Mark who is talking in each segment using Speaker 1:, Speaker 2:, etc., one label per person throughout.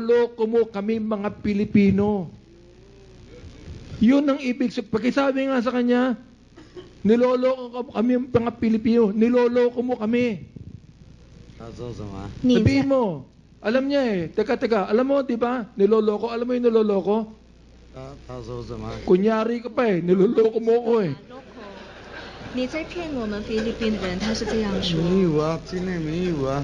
Speaker 1: niloloko mo kami mga Pilipino. Yun ang ibig sabihin. Pakisabi nga sa kanya, niloloko kami mga Pilipino. Niloloko mo kami. Sabihin mo, alam niya eh. Teka, alam mo, di ba? Niloloko. Alam mo yung niloloko? Kunyari ka pa eh. Niloloko mo ko eh.
Speaker 2: 你在骗我们菲律宾人，他是这样说。
Speaker 3: 没有啊，真的没有啊，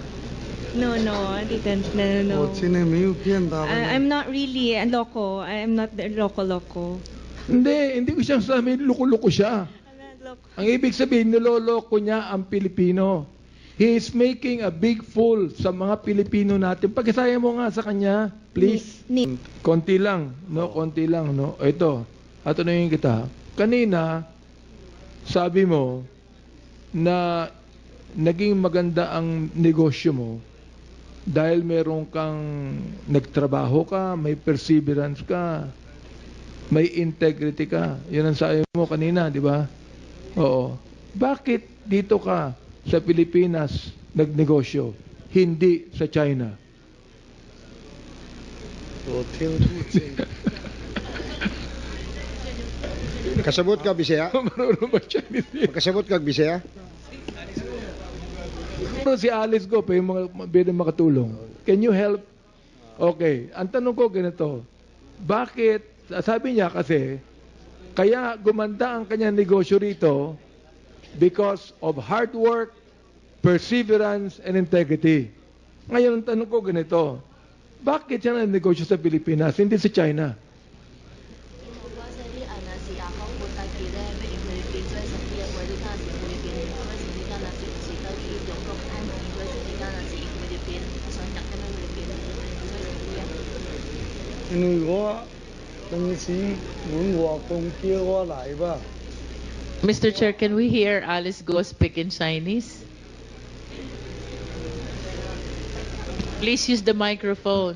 Speaker 2: No, no, I didn't. No,
Speaker 3: 我真的没有骗他们。
Speaker 2: I'm not really a loco. I'm not the loco.
Speaker 1: Hindi ko siyang sabi, loko-loko siya.
Speaker 2: I'm not loco.
Speaker 1: Ang ibig sabihin, niloloko niya ang Pilipino. He is making a big fool sa mga Pilipino natin. Pagkasaya mo nga sa kanya, please. Konti lang, no? Konti lang, no? Ito, atanungin kita. Kanina, sabi mo na naging maganda ang negosyo mo dahil meron kang nagtrabaho ka, may perseverance ka, may integrity ka. Yun ang sabi mo kanina, di ba? Oo. Bakit dito ka sa Pilipinas nagnegosyo, hindi sa China?
Speaker 3: 我听不见。Kasabot ka Bisaya?
Speaker 1: Marunong ba Chinese?
Speaker 3: Kasabot ka Bisaya?
Speaker 1: Pero si Alice ko, pwede makatulong. Can you help? Okay. Ang tanong ko ganito, bakit, sabi niya kasi, kaya gumanda ang kanyang negosyo rito because of hard work, perseverance, and integrity. Ngayon, ang tanong ko ganito, bakit siya nagnegosyo sa Pilipinas, hindi sa China?
Speaker 4: Mr. Chair, can we hear Alice Go speak in Chinese? Please use the microphone.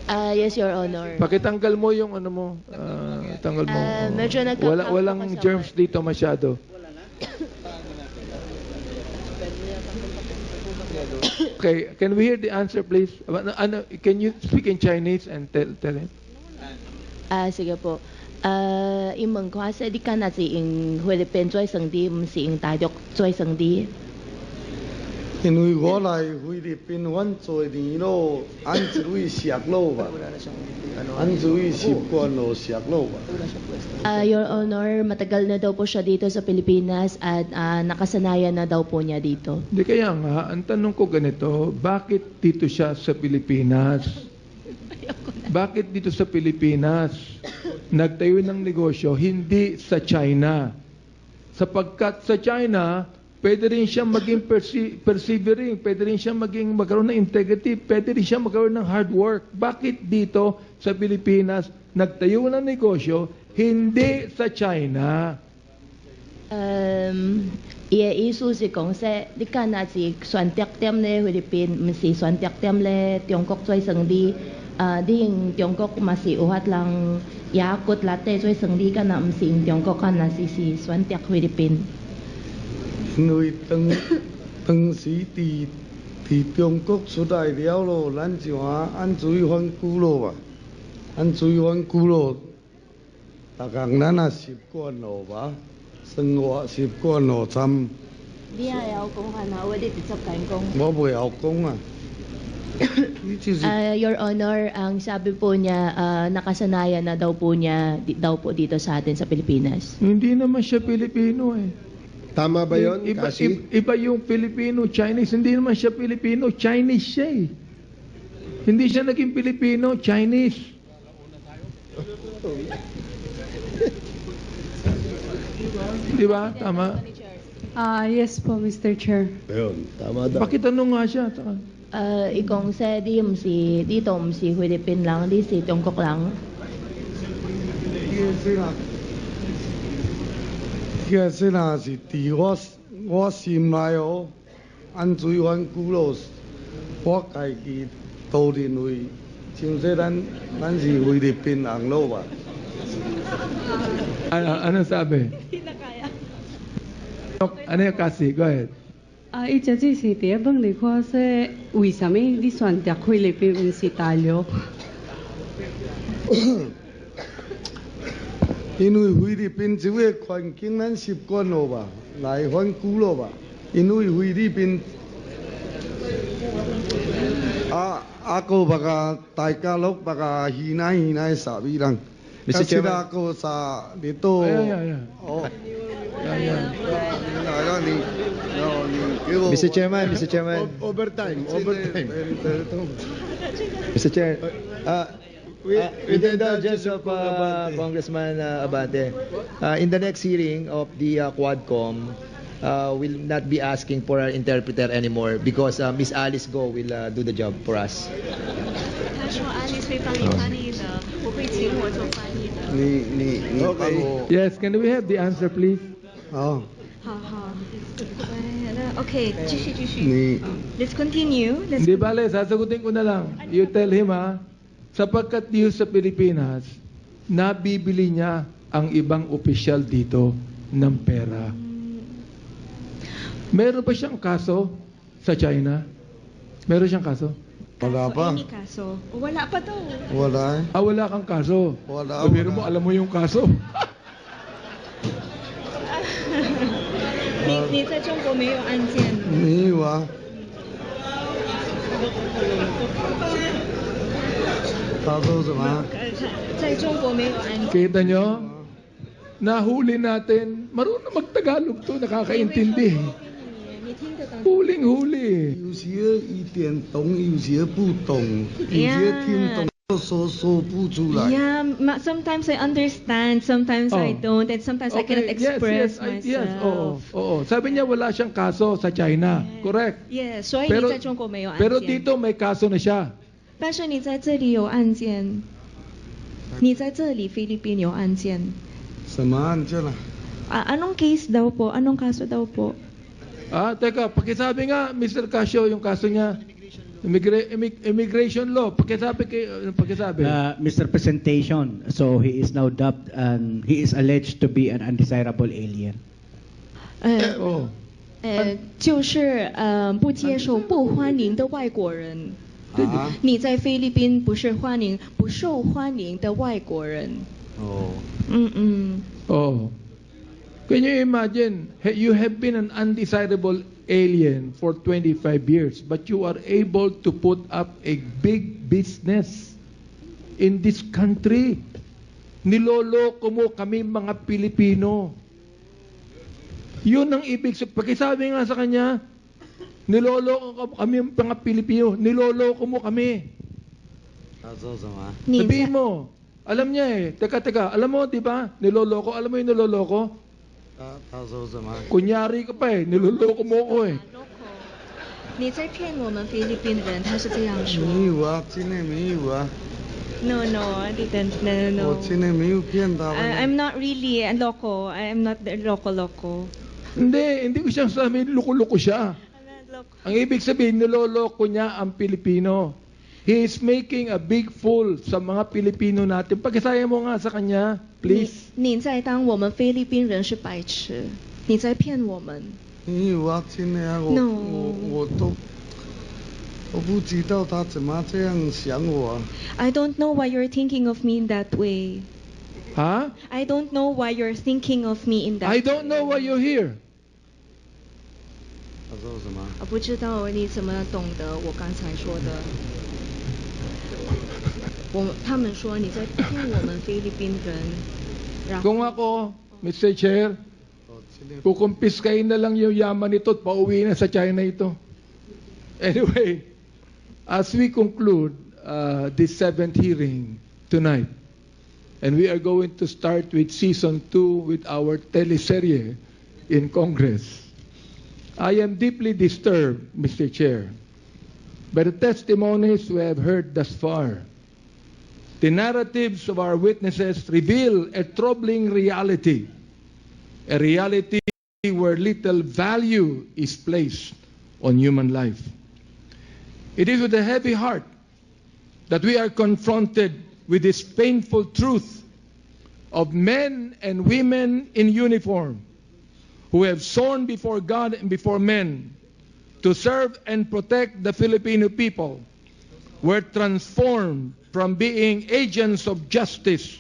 Speaker 5: Yes, Your Honor.
Speaker 1: Pakitanggal mo yung ano mo, tanggal mo.
Speaker 5: Medyo nagkakaroon
Speaker 1: Walang
Speaker 5: ako sa
Speaker 1: germs dito masyado. Okay, can we hear the answer please? Can you speak in Chinese and tell him?
Speaker 5: Sige po. 英文嘅話，即係啲間啊是用菲律賓做生意，唔是用大陸做生意。
Speaker 3: 因為我來菲律賓揾做年咯，按一位石佬吧，按一位習慣咯石佬吧。
Speaker 5: Your Honor, matagal na daw po siya dito sa Pilipinas at nakasanayan na daw po niya dito.
Speaker 1: Hindi kaya nga, ang tanong ko ganito, bakit dito siya sa Pilipinas? Bakit dito sa Pilipinas nagtayo ng negosyo, hindi sa China? Sapagkat sa China, pwede rin siya maging persevering, pwede rin siya magkaroon ng integrity, pwede rin siya magkaroon ng hard work. Bakit dito sa Pilipinas nagtayo ng negosyo, hindi sa China?
Speaker 5: 伊嘅意思是講說，你間啊是選擇點咧菲律賓，唔是選擇點咧中國做生意。你用中國嘛是有法人也骨力地做生意，間啊唔是用中國，間啊是選擇菲律賓。
Speaker 3: 因為當時喺中國出來了咯，咱就按水反骨咯吧，按水反骨咯，大家咱也習慣咯吧，生活習慣咯，參。
Speaker 5: 你也有講下那我哋直接講。
Speaker 3: 我唔有講啊。
Speaker 5: Your Honor, ang sabi po niya, nakasanayan na daw po niya dito sa atin sa Pilipinas.
Speaker 1: Hindi naman siya Pilipino eh.
Speaker 6: Tama ba yun,
Speaker 1: Iba yung Filipino, Chinese. Hindi naman siya Pilipino, Chinese siya eh. Hindi siya naging Pilipino, Chinese. Di ba? Tama?
Speaker 7: Yes po, Mr. Chair.
Speaker 6: Ayun, tama daw.
Speaker 1: Pakitanong nga siya.
Speaker 5: Ikong sa dito唔是菲律賓lang, di si Jungkook lang.
Speaker 3: 個先啊是佇我心內哦，按水反骨咯，我家己都認為，像說咱是菲律賓人咯吧。
Speaker 1: Ano sabi?
Speaker 2: Hindi na kaya.
Speaker 1: Ano yung kasi? Go ahead.
Speaker 7: 伊只只是第一问你看说，为什么你选择菲律宾不是大陆？
Speaker 3: 因为菲律宾这个环境咱习惯了吧，来反久了吧。因为菲律宾ako baka Tagalog baka hinay sa bilang.
Speaker 6: Mr.
Speaker 3: Kasi
Speaker 6: Chairman.
Speaker 3: ako sa dito.
Speaker 1: Yeah.
Speaker 3: Oh.
Speaker 1: Ayan.
Speaker 6: Mr. Chairman, Mr. Chairman,
Speaker 3: Overtime.
Speaker 6: Mr. Chair, with the indulgence of Congressman Abante, in the next hearing of the Quadcom, we'll not be asking for an interpreter anymore because Miss Alice Go will do the job for us.
Speaker 2: 他说 Alice 会帮你翻译的，我会请我做翻译的。
Speaker 3: 你帮我
Speaker 1: Yes, can we have the answer, please?
Speaker 3: 好，
Speaker 2: 好，那 OK，继续。
Speaker 3: 你
Speaker 2: Let's continue.
Speaker 1: Hindi bale, sasagutin ko na lang. You tell him sapagkat dito sa Pilipinas, nabibili niya ang ibang opisyal dito ng pera. Meron ba siyang kaso sa China? Meron siyang kaso?
Speaker 3: wala pa.
Speaker 2: Any kaso? Wala pa daw.
Speaker 3: Wala.
Speaker 1: Wala kang kaso.
Speaker 3: Wala.
Speaker 1: Pero mo, alam mo yung kaso.
Speaker 2: 你在中国没有案件？
Speaker 3: 没有啊。他说什么？
Speaker 2: 在中国没有案件。
Speaker 1: Kita nyo? Nahuli natin. Marunong mag-Tagalog to, nakakaintindi.
Speaker 2: 你听得懂？
Speaker 1: Huling-huli.
Speaker 3: 有些一点懂，有些不懂，有些听懂说不出来。
Speaker 2: Yeah, sometimes I understand, sometimes I don't, and sometimes I cannot express myself.
Speaker 1: Yes, oo. Sabi niya wala siyang kaso sa China. Correct.
Speaker 2: Yeah, 所以你在中国没有案件。
Speaker 1: pero dito may kaso na siya.
Speaker 2: 但是你在这里有案件，你在这里菲律宾有案件。
Speaker 3: 什么案件啊？
Speaker 2: Anong case daw po? Anong kaso daw po?
Speaker 1: Teka, pakisabi nga, Mr. Casio, yung kaso niya. Immigration law. Pakisabi.
Speaker 8: Mr. Presentation, so he is now dubbed and he is alleged to be an undesirable alien.
Speaker 1: 哦。
Speaker 2: 就是不接受、不欢迎的外国人。
Speaker 3: 啊？
Speaker 2: 你在菲律宾不是不受欢迎的外国人。
Speaker 3: 哦。
Speaker 1: Oh. Can you imagine, you have been an undesirable alien for 25 years, but you are able to put up a big business in this country. Niloloko mo kami mga Pilipino. Yun ang ibig sabihin. Pakisabi nga sa kanya, niloloko kami mga Pilipino. Niloloko mo kami. Sabihin mo, alam niya eh. Teka, alam mo, di ba? Niloloko. Alam mo yung niloloko? Kunyari ka pa eh. Niloloko mo ko eh.
Speaker 2: 你在骗我们菲律宾人，他是这样说。
Speaker 3: 没有啊，真的没有啊。
Speaker 2: No, I didn't. No.
Speaker 3: 我真的没有骗他们。
Speaker 2: I'm not really a loco. I'm not the loco.
Speaker 1: Hindi ko siyang sabihin, loko-loko siya.
Speaker 2: I'm not loco.
Speaker 1: Ang ibig sabihin, niloloko niya ang Pilipino. He is making a big fool sa mga Pilipino natin. Pakisaya mo nga sa kanya, please.
Speaker 2: 你在当我们菲律宾人是白痴，你在骗我们。
Speaker 3: 没有啊，真的啊，我不知道他怎么这样想我啊。
Speaker 2: I don't know why you're thinking of me in that way.
Speaker 1: 哈
Speaker 2: I don't know why you're thinking of me in that
Speaker 1: I don't know why you're here.
Speaker 3: 他说什么？
Speaker 2: 我不知道你怎么懂得我刚才说的。他们说你在骗我们菲律宾人。然后
Speaker 1: Kung ako, Mr. Chair, kukumpiskain na lang yung yaman nito at pauwi na sa China ito. Anyway, as we conclude this 7th hearing tonight, and we are going to start with season 2 with our teleserye in Congress, I am deeply disturbed, Mr. Chair, by the testimonies we have heard thus far. The narratives of our witnesses reveal a troubling reality, a reality where little value is placed on human life. It is with a heavy heart that we are confronted with this painful truth of men and women in uniform who have sworn before God and before men to serve and protect the Filipino people were transformed from being agents of justice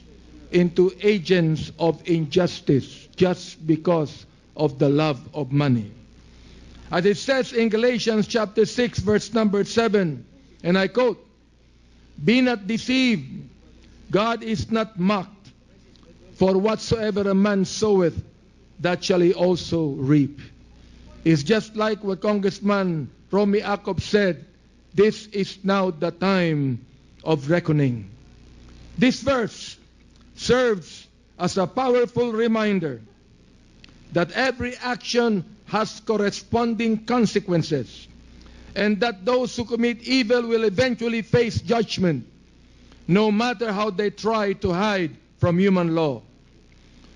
Speaker 1: into agents of injustice just because of the love of money. As it says in Galatians chapter 6, verse number 7, and I quote, "Be not deceived, God is not mocked, for whatsoever a man soweth, that shall he also reap." It's just like what Congressman Romy Acob said, this is now the time of reckoning. This verse serves as a powerful reminder that every action has corresponding consequences, and that those who commit evil will eventually face judgment, no matter how they try to hide from human law.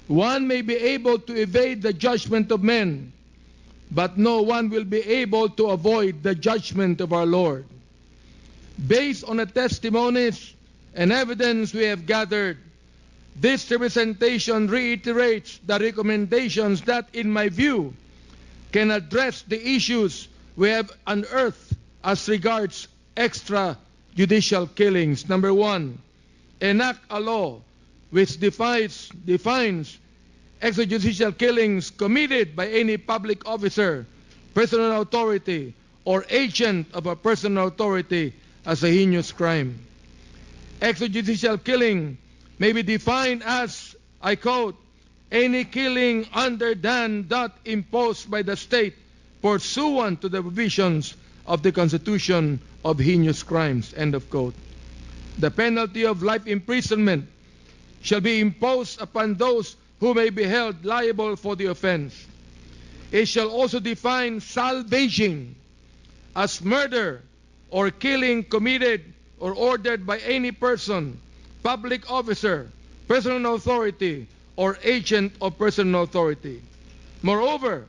Speaker 1: One may be able to evade the judgment of men, but no one will be able to avoid the judgment of our Lord. Based on the testimonies and evidence we have gathered, this representation reiterates the recommendations that, in my view, can address the issues we have unearthed as regards extrajudicial killings. Number one, enact a law which defines extrajudicial killings committed by any public officer, personal authority, or agent of a personal authority as a heinous crime. Extrajudicial killing may be defined as, I quote, "any killing under than that imposed by the state pursuant to the provisions of the Constitution of heinous crimes," end of quote. The penalty of life imprisonment shall be imposed upon those who may be held liable for the offense. It shall also define salvaging as murder or killing committed or ordered by any person, public officer, personal authority, or agent of personal authority. Moreover,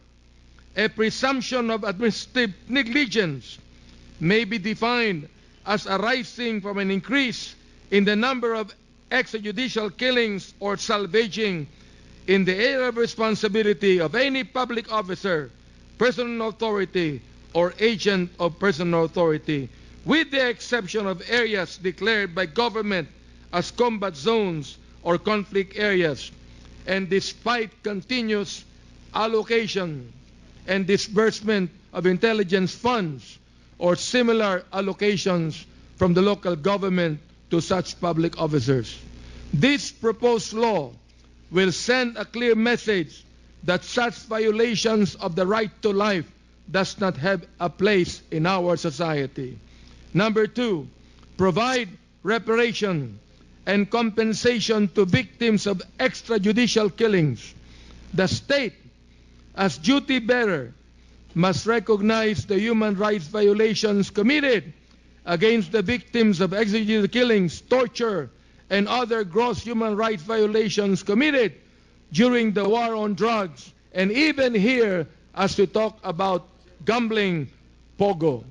Speaker 1: a presumption of administrative negligence may be defined as arising from an increase in the number of extrajudicial killings or salvaging in the area of responsibility of any public officer, personal authority, or agent of personal authority, with the exception of areas declared by government as combat zones or conflict areas, and despite continuous allocation and disbursement of intelligence funds or similar allocations from the local government to such public officers. This proposed law will send a clear message that such violations of the right to life does not have a place in our society. Number two, provide reparation and compensation to victims of extrajudicial killings. The state, as duty bearer, must recognize the human rights violations committed against the victims of extrajudicial killings, torture, and other gross human rights violations committed during the war on drugs, and even here as we talk about gambling, pogo.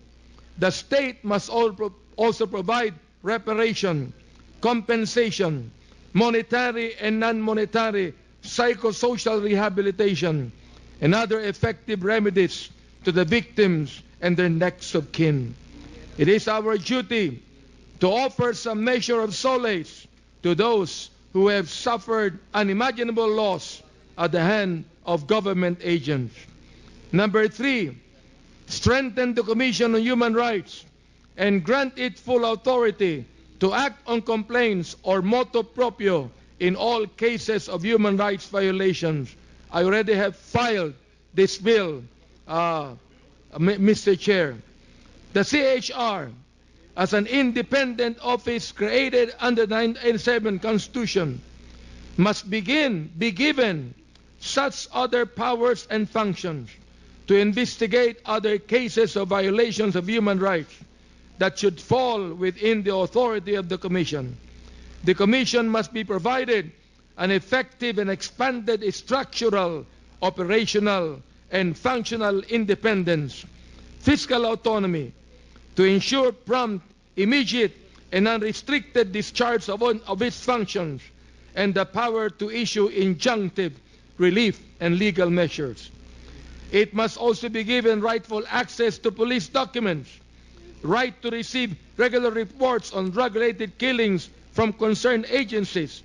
Speaker 1: The state must also provide reparation, compensation, monetary and non-monetary psychosocial rehabilitation, and other effective remedies to the victims and their next of kin. It is our duty to offer some measure of solace to those who have suffered unimaginable loss at the hand of government agents. Number three, strengthen the Commission on Human Rights and grant it full authority to act on complaints or motu proprio in all cases of human rights violations. I already have filed this bill, Mr. Chair. The CHR, as an independent office created under the 1987 Constitution, must be given such other powers and functions to investigate other cases of violations of human rights that should fall within the authority of the Commission. The Commission must be provided an effective and expanded structural, operational, and functional independence, fiscal autonomy, to ensure prompt, immediate, and unrestricted discharge of its functions, and the power to issue injunctive relief and legal measures. It must also be given rightful access to police documents, right to receive regular reports on drug-related killings from concerned agencies,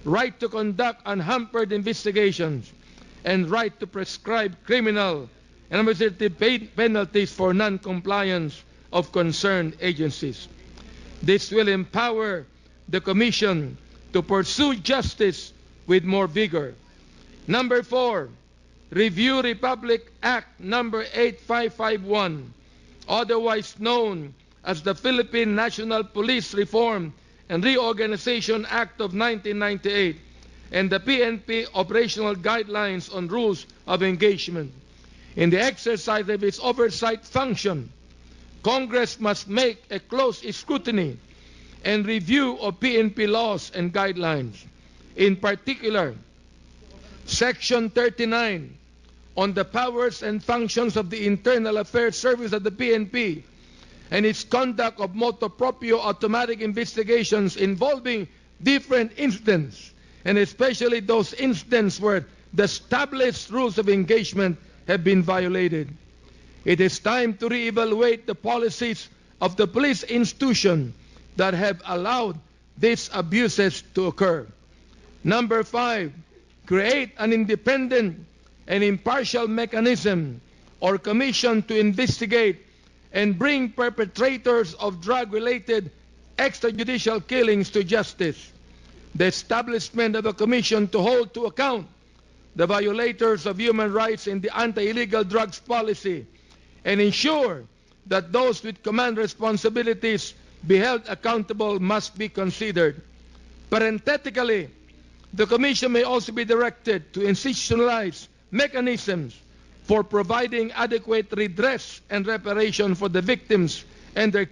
Speaker 1: right to conduct unhampered investigations, and right to prescribe criminal and administrative penalties for non-compliance of concerned agencies. This will empower the Commission to pursue justice with more vigor. Number 4, review Republic Act number 8551, otherwise known as the Philippine National Police Reform and Reorganization Act of 1998, and the PNP Operational Guidelines on Rules of Engagement. In the exercise of its oversight function, Congress must make a close scrutiny and review of PNP laws and guidelines. In particular, Section 39 on the powers and functions of the Internal Affairs Service of the PNP and its conduct of motu proprio automatic investigations involving different incidents, and especially those incidents where the established rules of engagement have been violated. It is time to reevaluate the policies of the police institution that have allowed these abuses to occur. Number 5, create an independent and impartial mechanism or commission to investigate and bring perpetrators of drug-related extrajudicial killings to justice. The establishment of a commission to hold to account the violators of human rights in the anti-illegal drugs policy and ensure that those with command responsibilities be held accountable must be considered. Parenthetically, the Commission may also be directed to institutionalize mechanisms for providing adequate redress and reparation for the victims and their